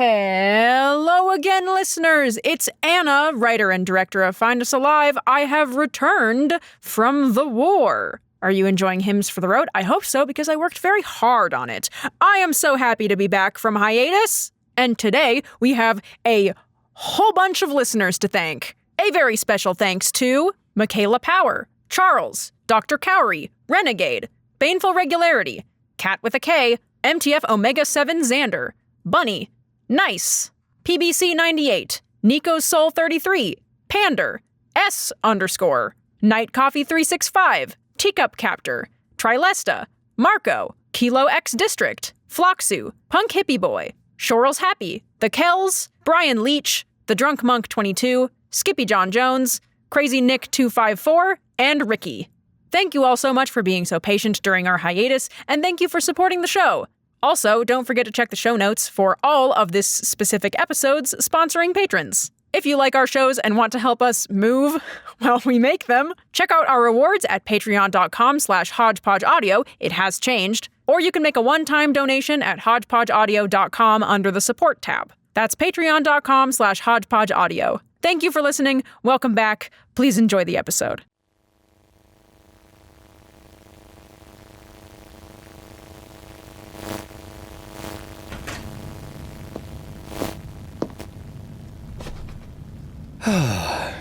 Hello again, listeners! It's Anna, writer and director of Find Us Alive. I have returned from the war. Are you enjoying Hymns for the Road? I hope so, because I worked very hard on it. I am so happy to be back from hiatus. And today, we have a whole bunch of listeners to thank. A very special thanks to Michaela Power, Charles, Dr. Cowrie, Renegade, Baneful Regularity, Cat with a K, MTF Omega-7 Xander, Bunny, Nice, PBC 98, Nico's Soul 33, Pander, S_, Night Coffee 365, Teacup Captor, Trilesta, Marco, Kilo X District, Floxu, Punk Hippie Boy, Shorel's Happy, The Kells, Brian Leach, The Drunk Monk 22, Skippy John Jones, Crazy Nick 254, and Ricky. Thank you all so much for being so patient during our hiatus, and thank you for supporting the show. Also, don't forget to check the show notes for all of this specific episode's sponsoring patrons. If you like our shows and want to help us move while we make them, check out our rewards at patreon.com/hodgepodgeaudio. It has changed. Or you can make a one-time donation at hodgepodgeaudio.com under the support tab. That's patreon.com/hodgepodgeaudio. Thank you for listening. Welcome back. Please enjoy the episode.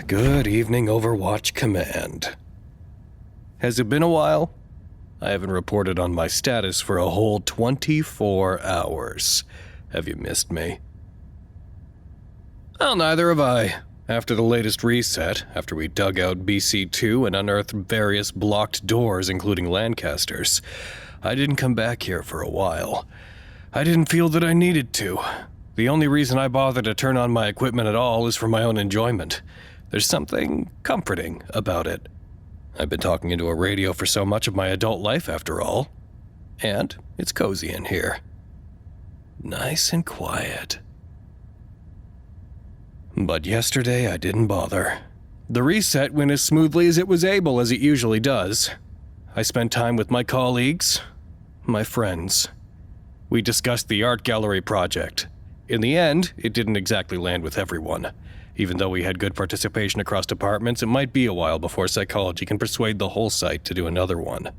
Good evening, Overwatch Command. Has it been a while? I haven't reported on my status for a whole 24 hours. Have you missed me? Well, neither have I. After the latest reset, after we dug out BC2 and unearthed various blocked doors, including Lancaster's, I didn't come back here for a while. I didn't feel that I needed to. The only reason I bother to turn on my equipment at all is for my own enjoyment. There's something comforting about it. I've been talking into a radio for so much of my adult life, after all. And it's cozy in here. Nice and quiet. But yesterday I didn't bother. The reset went as smoothly as it was able, as it usually does. I spent time with my colleagues, my friends. We discussed the art gallery project. In the end, it didn't exactly land with everyone. Even though we had good participation across departments, it might be a while before psychology can persuade the whole site to do another one.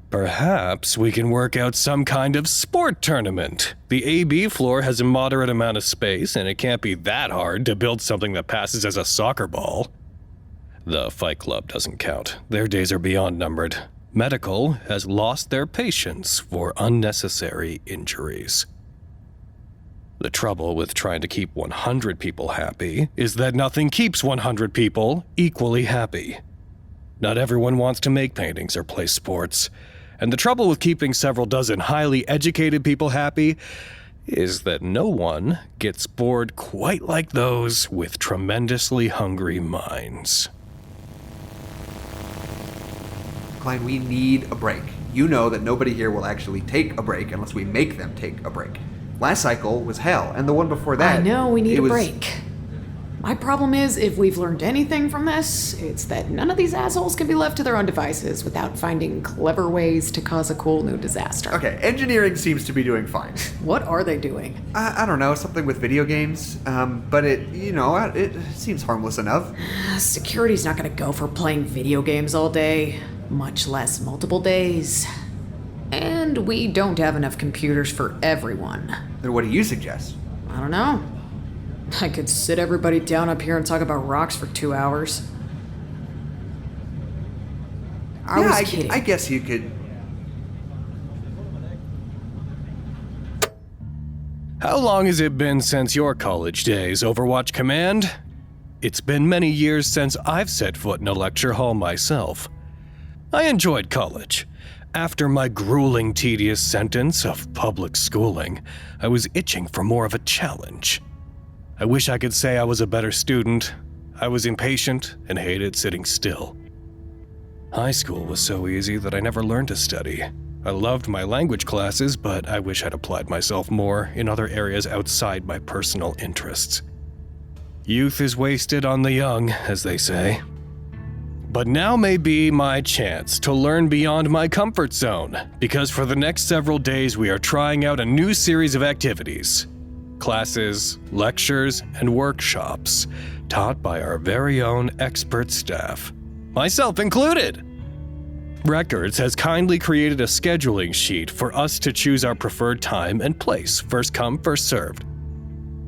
Perhaps we can work out some kind of sport tournament. The AB floor has a moderate amount of space, and it can't be that hard to build something that passes as a soccer ball. The Fight Club doesn't count. Their days are beyond numbered. Medical has lost their patience for unnecessary injuries. The trouble with trying to keep 100 people happy is that nothing keeps 100 people equally happy. Not everyone wants to make paintings or play sports, and the trouble with keeping several dozen highly educated people happy is that no one gets bored quite like those with tremendously hungry minds. Klein, we need a break. You know that nobody here will actually take a break unless we make them take a break. Last cycle was hell, and the one before that... I know, we need a break. My problem is, if we've learned anything from this, it's that none of these assholes can be left to their own devices without finding clever ways to cause a cool new disaster. Okay, engineering seems to be doing fine. What are they doing? I don't know, something with video games, but it seems harmless enough. Security's not gonna go for playing video games all day, much less multiple days. And we don't have enough computers for everyone. Then what do you suggest? I don't know. I could sit everybody down up here and talk about rocks for 2 hours. I was kidding. I guess you could. How long has it been since your college days, Overwatch Command? It's been many years since I've set foot in a lecture hall myself. I enjoyed college. After my grueling, tedious sentence of public schooling, I was itching for more of a challenge. I wish I could say I was a better student. I was impatient and hated sitting still. High school was so easy that I never learned to study. I loved my language classes, but I wish I'd applied myself more in other areas outside my personal interests. Youth is wasted on the young, as they say. But now may be my chance to learn beyond my comfort zone, because for the next several days we are trying out a new series of activities. classes, lectures, and workshops taught by our very own expert staff, myself included. Records has kindly created a scheduling sheet for us to choose our preferred time and place, first come, first served.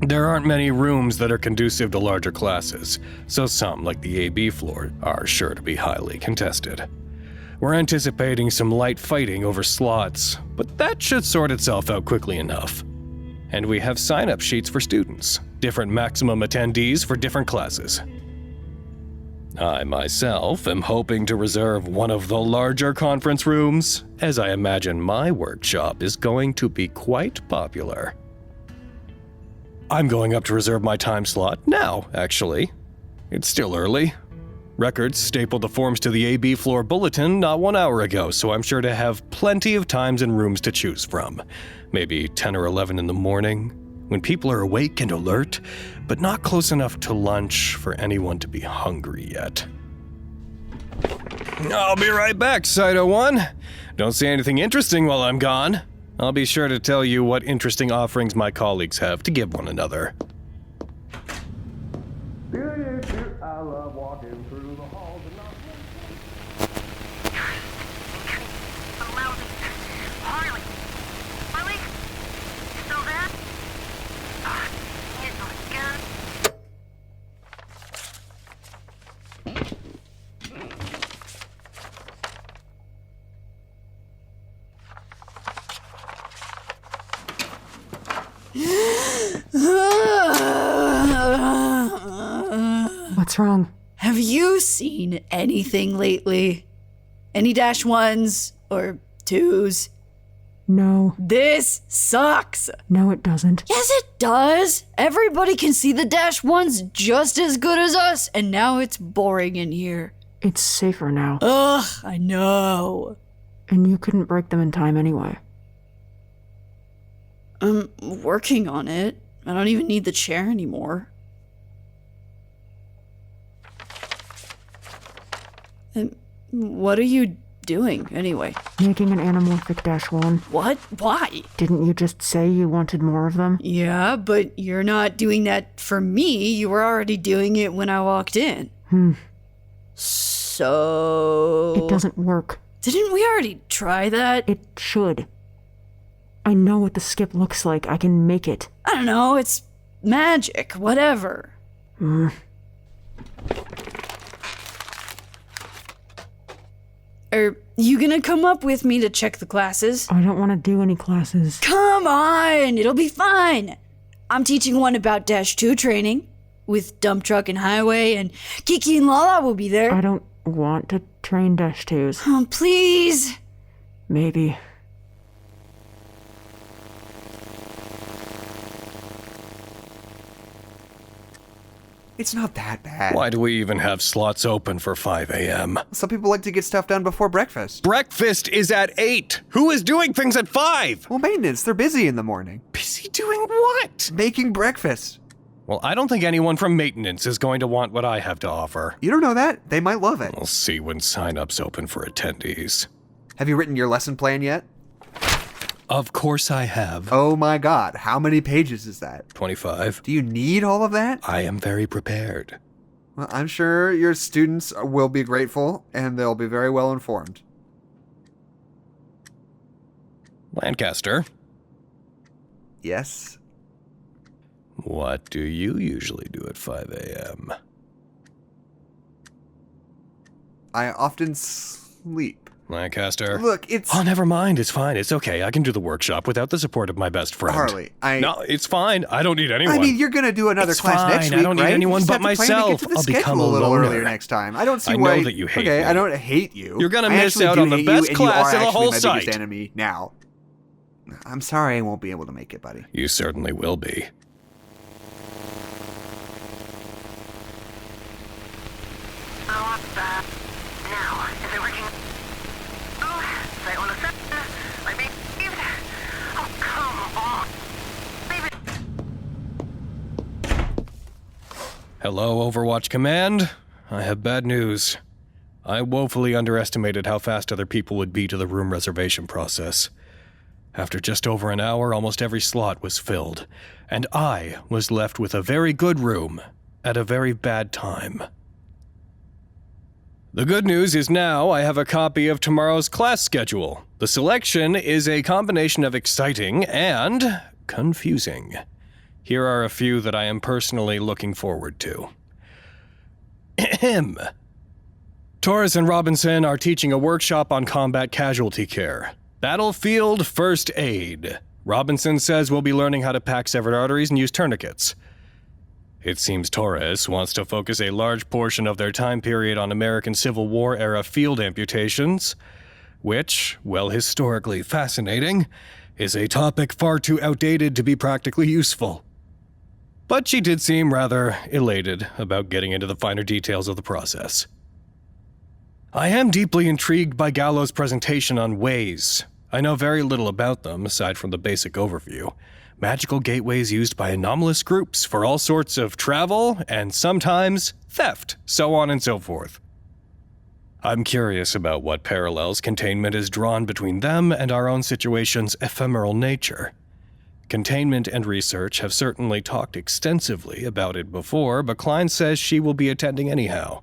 There aren't many rooms that are conducive to larger classes, so some, like the AB floor, are sure to be highly contested. We're anticipating some light fighting over slots, but that should sort itself out quickly enough. And we have sign-up sheets for students, different maximum attendees for different classes. I myself am hoping to reserve one of the larger conference rooms, as I imagine my workshop is going to be quite popular. I'm going up to reserve my time slot now, actually. It's still early. Records stapled the forms to the AB floor bulletin not 1 hour ago, so I'm sure to have plenty of times and rooms to choose from. Maybe 10 or 11 in the morning, when people are awake and alert, but not close enough to lunch for anyone to be hungry yet. I'll be right back, Cyto 1. Don't say anything interesting while I'm gone. I'll be sure to tell you what interesting offerings my colleagues have to give one another. I love walking through the halls and not... Harley? Harley? Still there? Here's my gun. What's wrong? Have you seen anything lately? Any -1s or 2s? No. This sucks. No, it doesn't. Yes, it does. Everybody can see the -1s just as good as us, and now it's boring in here. It's safer now. Ugh, I know. And you couldn't break them in time anyway. I'm working on it. I don't even need the chair anymore. And what are you doing, anyway? Making an anamorphic -1. What? Why? Didn't you just say you wanted more of them? Yeah, but you're not doing that for me. You were already doing it when I walked in. So... It doesn't work. Didn't we already try that? It should. I know what the skip looks like. I can make it. I don't know, it's magic, whatever. Are you gonna come up with me to check the classes? I don't want to do any classes. Come on, it'll be fine. I'm teaching one about -2 training with dump truck and highway, and Kiki and Lala will be there. I don't want to train -2s. Oh, please. Maybe. It's not that bad. Why do we even have slots open for 5 a.m.? Some people like to get stuff done before breakfast. Breakfast is at 8! Who is doing things at 5? Well, maintenance, they're busy in the morning. Busy doing what? Making breakfast. Well, I don't think anyone from maintenance is going to want what I have to offer. You don't know that? They might love it. We'll see when sign-ups open for attendees. Have you written your lesson plan yet? Of course I have. Oh my god, how many pages is that? 25. Do you need all of that? I am very prepared. Well, I'm sure your students will be grateful, and they'll be very well informed. Lancaster, Yes? what do you usually do at 5 a.m.? I often sleep. Lancaster. Look, it's... Oh, never mind. It's fine. It's okay. I can do the workshop without the support of my best friend. Harley, No, it's fine. I don't need anyone. I mean, you're gonna do another It's class fine. next week, I don't need right? anyone You just but have to plan to get myself. to the I'll schedule become a little loner. earlier next time. I don't see I why... know that you hate Okay, me. I don't hate you. You're gonna I miss actually out do on the hate best you, class in and the you are whole actually my biggest site. enemy now. I'm sorry I won't be able to make it, buddy. You certainly will be. Oh, now, is it working? Oh, site 107, like me. Oh, come on. Leave it. Hello, Overwatch Command. I have bad news. I woefully underestimated how fast other people would be to the room reservation process. After just over an hour, almost every slot was filled, and I was left with a very good room at a very bad time. The good news is now I have a copy of tomorrow's class schedule. The selection is a combination of exciting and confusing. Here are a few that I am personally looking forward to. Ahem. Torres and Robinson are teaching a workshop on combat casualty care. Battlefield first aid. Robinson says we'll be learning how to pack severed arteries and use tourniquets. It seems Torres wants to focus a large portion of their time period on American Civil War-era field amputations, which, while historically fascinating, is a topic far too outdated to be practically useful. But she did seem rather elated about getting into the finer details of the process. I am deeply intrigued by Gallo's presentation on ways. I know very little about them, aside from the basic overview. Magical gateways used by anomalous groups for all sorts of travel and sometimes theft, so on and so forth. I'm curious about what parallels containment has drawn between them and our own situation's ephemeral nature. Containment and research have certainly talked extensively about it before, but Klein says she will be attending anyhow.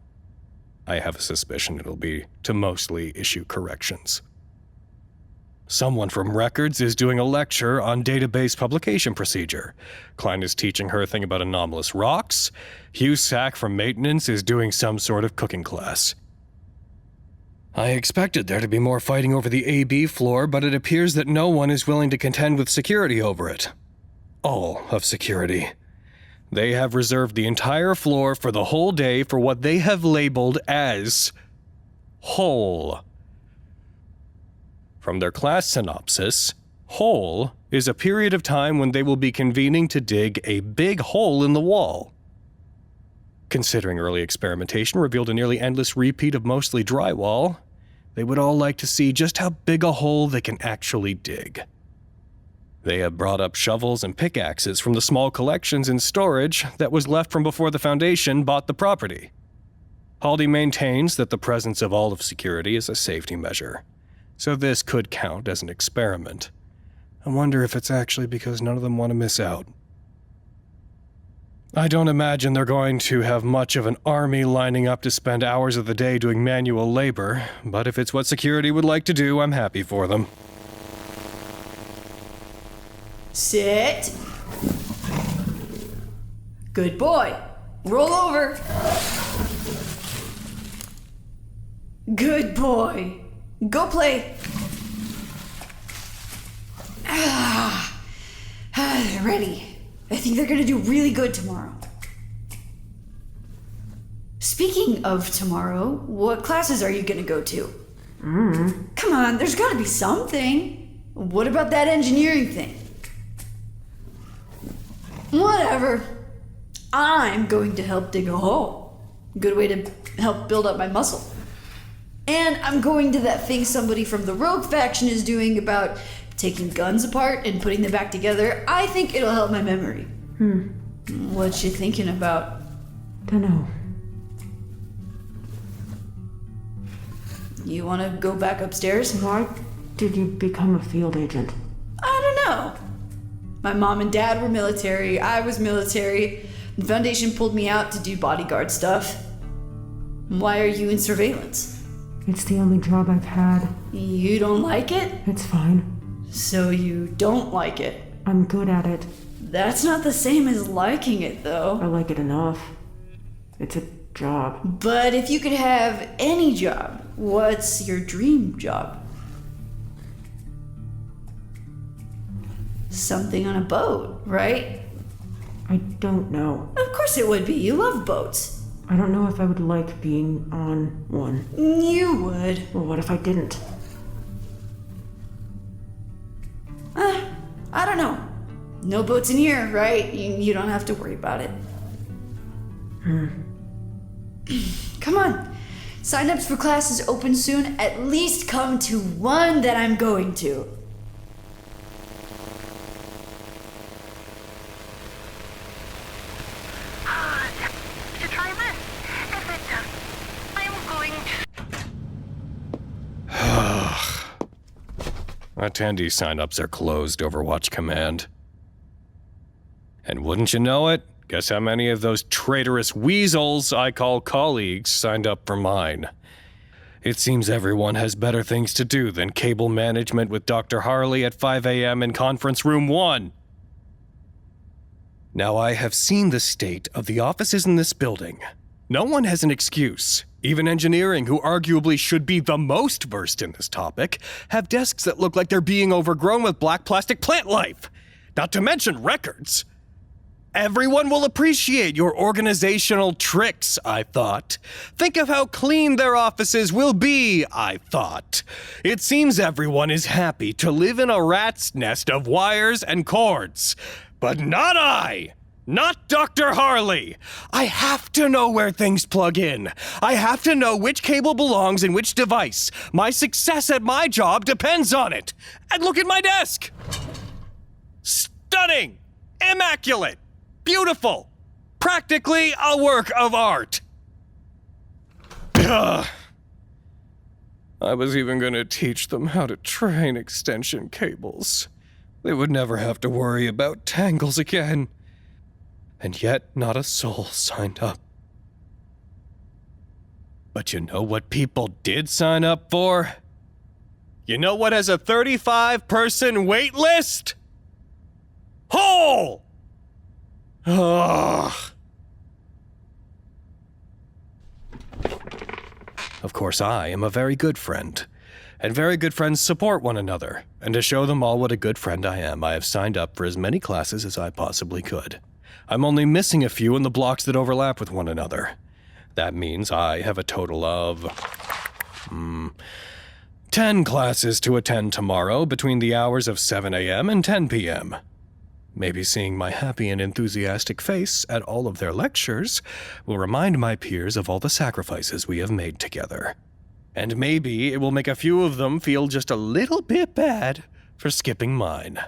I have a suspicion it'll be to mostly issue corrections. Someone from Records is doing a lecture on database publication procedure. Klein is teaching her a thing about anomalous rocks. Hugh Sack from Maintenance is doing some sort of cooking class. I expected there to be more fighting over the AB floor, but it appears that no one is willing to contend with security over it. All of security. They have reserved the entire floor for the whole day for what they have labeled as hole. From their class synopsis, hole is a period of time when they will be convening to dig a big hole in the wall. Considering early experimentation revealed a nearly endless repeat of mostly drywall, they would all like to see just how big a hole they can actually dig. They have brought up shovels and pickaxes from the small collections in storage that was left from before the Foundation bought the property. Harley maintains that the presence of all of security is a safety measure, so this could count as an experiment. I wonder if it's actually because none of them want to miss out. I don't imagine they're going to have much of an army lining up to spend hours of the day doing manual labor, but if it's what security would like to do, I'm happy for them. Sit. Good boy. Roll over. Good boy. Go play. They're ready. I think they're gonna do really good tomorrow. Speaking of tomorrow, what classes are you gonna go to? Come on, there's gotta be something. What about that engineering thing? Whatever. I'm going to help dig a hole. Good way to help build up my muscle. And I'm going to that thing somebody from the Rogue faction is doing about taking guns apart and putting them back together. I think it'll help my memory. What you thinking about? Dunno. You want to go back upstairs? Why did you become a field agent? I don't know. My mom and dad were military. I was military. The Foundation pulled me out to do bodyguard stuff. Why are you in surveillance? It's the only job I've had. You don't like it? It's fine. So you don't like it? I'm good at it. That's not the same as liking it, though. I like it enough. It's a job. But if you could have any job, what's your dream job? Something on a boat, right? I don't know. Of course it would be. You love boats. I don't know if I would like being on one. You would. Well, what if I didn't? I don't know. No boats in here, right? You don't have to worry about it. Come on. Sign-ups for classes open soon. At least come to one that I'm going to. To try this. If it does, I'm going to... Attendee sign-ups are closed, Overwatch Command. And wouldn't you know it, guess how many of those traitorous weasels I call colleagues signed up for mine? It seems everyone has better things to do than cable management with Dr. Harley at 5 a.m. in Conference Room 1. Now, I have seen the state of the offices in this building. No one has an excuse. Even engineering, who arguably should be the most versed in this topic, have desks that look like they're being overgrown with black plastic plant life. Not to mention records. Everyone will appreciate your organizational tricks, I thought. Think of how clean their offices will be, I thought. It seems everyone is happy to live in a rat's nest of wires and cords. But not I! Not Dr. Harley! I have to know where things plug in. I have to know which cable belongs in which device. My success at my job depends on it. And look at my desk! Stunning! Immaculate! Beautiful! Practically a work of art! Ugh. I was even gonna teach them how to train extension cables. They would never have to worry about tangles again. And yet, not a soul signed up. But you know what people did sign up for? You know what has a 35-person wait list? Hole! Ugh. Of course, I am a very good friend. And very good friends support one another. And to show them all what a good friend I am, I have signed up for as many classes as I possibly could. I'm only missing a few in the blocks that overlap with one another. That means I have a total of 10 classes to attend tomorrow between the hours of 7 a.m. and 10 p.m. Maybe seeing my happy and enthusiastic face at all of their lectures will remind my peers of all the sacrifices we have made together. And maybe it will make a few of them feel just a little bit bad for skipping mine.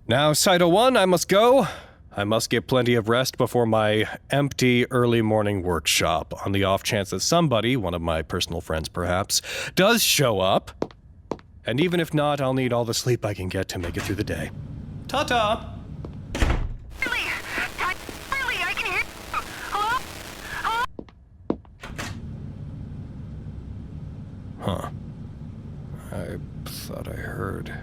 Now, Cyto 1, I must go. I must get plenty of rest before my empty early morning workshop, on the off chance that somebody, one of my personal friends perhaps, does show up. And even if not, I'll need all the sleep I can get to make it through the day. Ta-ta! Harley! Harley, I can hear you! Hello? Hello? Huh. I thought I heard...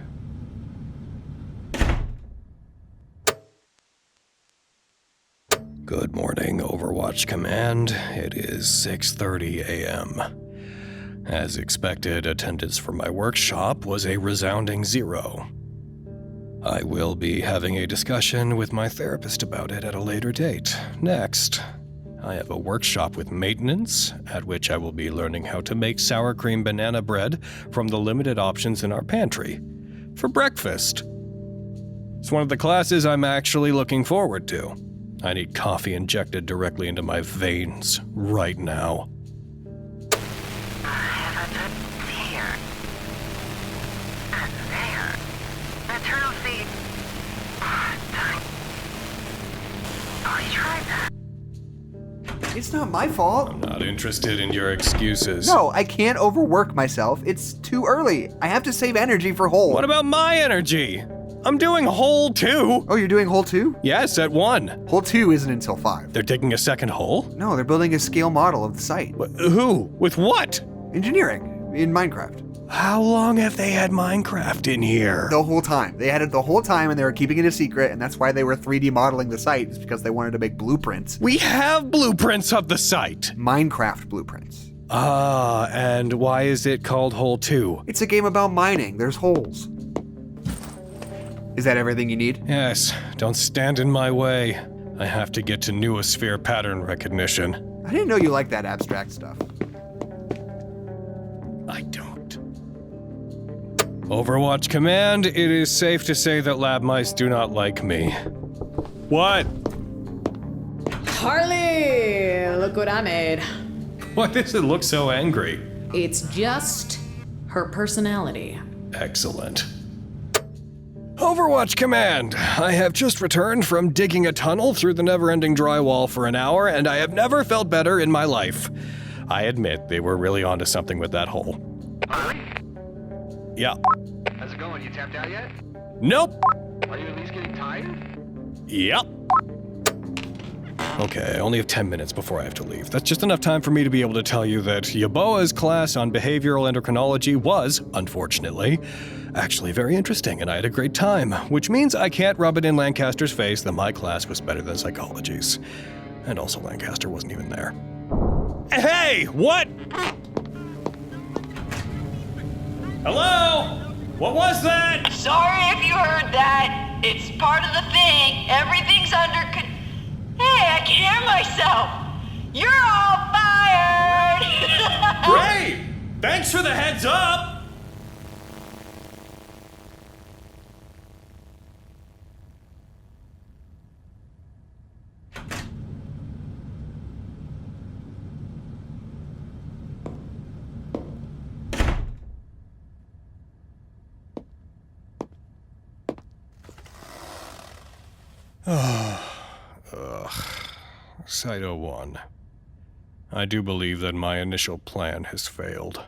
Good morning, Overwatch Command. It is 6:30 a.m. As expected, attendance for my workshop was a resounding 0. I will be having a discussion with my therapist about it at a later date. Next, I have a workshop with maintenance, at which I will be learning how to make sour cream banana bread from the limited options in our pantry for breakfast. It's one of the classes I'm actually looking forward to. I need coffee injected directly into my veins right now. I have a here. And there. The turtle seed. Oh, he tried that. It's not my fault. I'm not interested in your excuses. No, I can't overwork myself. It's too early. I have to save energy for Hole. What about my energy? I'm doing hole 2. Oh, you're doing Hole 2? Yes, at 1. Hole 2 isn't until 5. They're digging a second hole? No, they're building a scale model of the site. Who? With what? Engineering in Minecraft. How long have they had Minecraft in here? The whole time. They had it the whole time and they were keeping it a secret, and that's why they were 3D modeling the site, is because they wanted to make blueprints. We have blueprints of the site. Minecraft blueprints. Ah, and why is it called Hole 2? It's a game about mining. There's holes. Is that everything you need? Yes, don't stand in my way. I have to get to noosphere pattern recognition. I didn't know you liked that abstract stuff. I don't. Overwatch Command, it is safe to say that lab mice do not like me. What? Harley, look what I made. Why does it look so angry? It's just her personality. Excellent. Overwatch Command, I have just returned from digging a tunnel through the never-ending drywall for an hour, and I have never felt better in my life. I admit they were really onto something with that hole. Yeah. How's it going? You tapped out yet? Nope. Are you at least getting tired? Yep. Okay, I only have 10 minutes before I have to leave. That's just enough time for me to be able to tell you that Yaboa's class on behavioral endocrinology was, unfortunately, actually very interesting, and I had a great time, which means I can't rub it in Lancaster's face that my class was better than psychology's. And also Lancaster wasn't even there. Hey, what? Hello? What was that? Sorry if you heard that. It's part of the thing. Everything's under Hey, I can hear myself. You're all fired. Great! Thanks for the heads up! Site 01. I do believe that my initial plan has failed.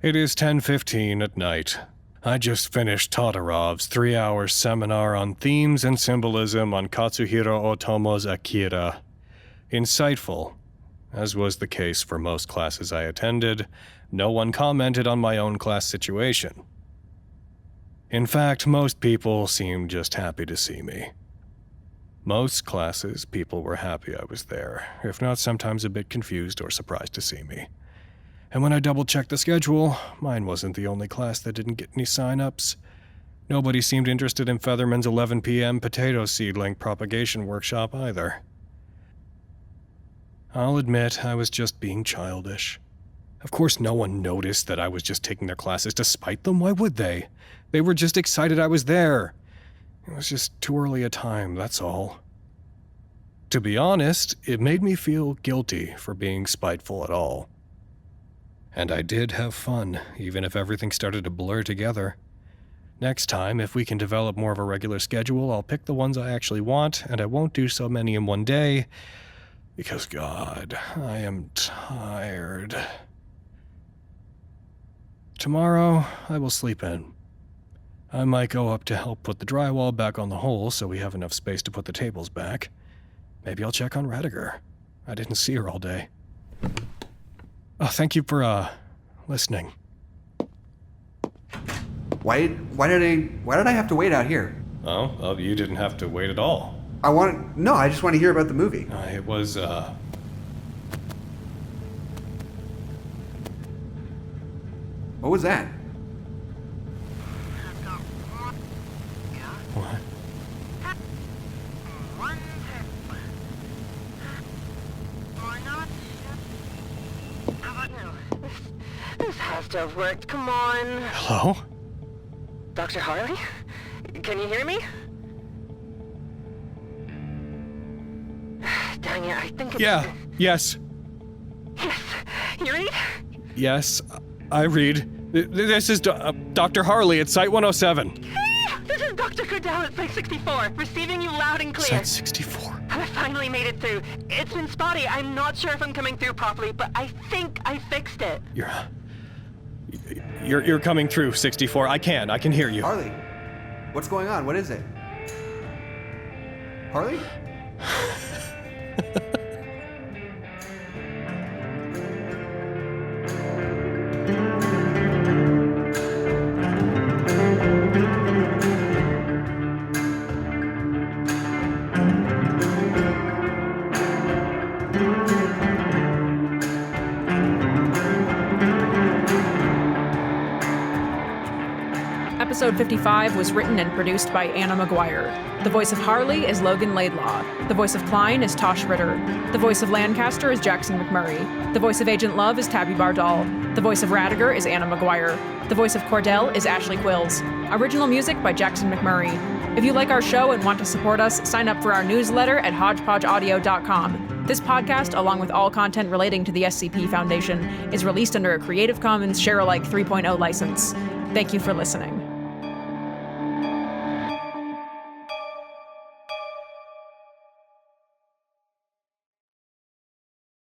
It is 10:15 at night. I just finished Todorov's 3-hour seminar on themes and symbolism on Katsuhiro Otomo's Akira. Insightful, as was the case for most classes I attended. No one commented on my own class situation. In fact, most people seemed just happy to see me. Most classes, people were happy I was there, if not sometimes a bit confused or surprised to see me. And when I double-checked the schedule, mine wasn't the only class that didn't get any sign-ups. Nobody seemed interested in Featherman's 11 p.m. potato seedling propagation workshop either. I'll admit, I was just being childish. Of course, no one noticed that I was just taking their classes to spite them. Why would they? They were just excited I was there. It was just too early a time, that's all. To be honest, it made me feel guilty for being spiteful at all. And I did have fun, even if everything started to blur together. Next time, if we can develop more of a regular schedule, I'll pick the ones I actually want, and I won't do so many in one day, because God, I am tired. Tomorrow, I will sleep in. I might go up to help put the drywall back on the hole so we have enough space to put the tables back. Maybe I'll check on Raddagher. I didn't see her all day. Oh, thank you for, listening. Why did I have to wait out here? Oh, you didn't have to wait at all. I just want to hear about the movie. It was, What was that? What? This has to have worked. Come on. Hello? Dr. Harley? Can you hear me? Dang it, I think it's... Yeah, yes. Yes. You read? Yes, I read. This is Dr. Harley at Site 107. This is Dr. Cordell at Site 64, receiving you loud and clear. Site 64. I finally made it through. It's been spotty. I'm not sure if I'm coming through properly, but I think I fixed it. You're coming through, 64. I can hear you. Harley, what's going on? What is it? Harley? Episode 55 was written and produced by Anna Maguire. The voice of Harley is Logan Laidlaw. The voice of Klein is Ritter. The voice of Lancaster is Jackson McMurray. The voice of Agent Love is Tabi Bardall. The voice of Raddagher is Anna Maguire. The voice of Cordell is Ashley Quills. Original music by Jackson McMurray. If you like our show and want to support us, sign up for our newsletter at hodgepodgeaudio.com. This podcast, along with all content relating to the SCP Foundation, is released under a Creative Commons Share-alike 3.0 license. Thank you for listening.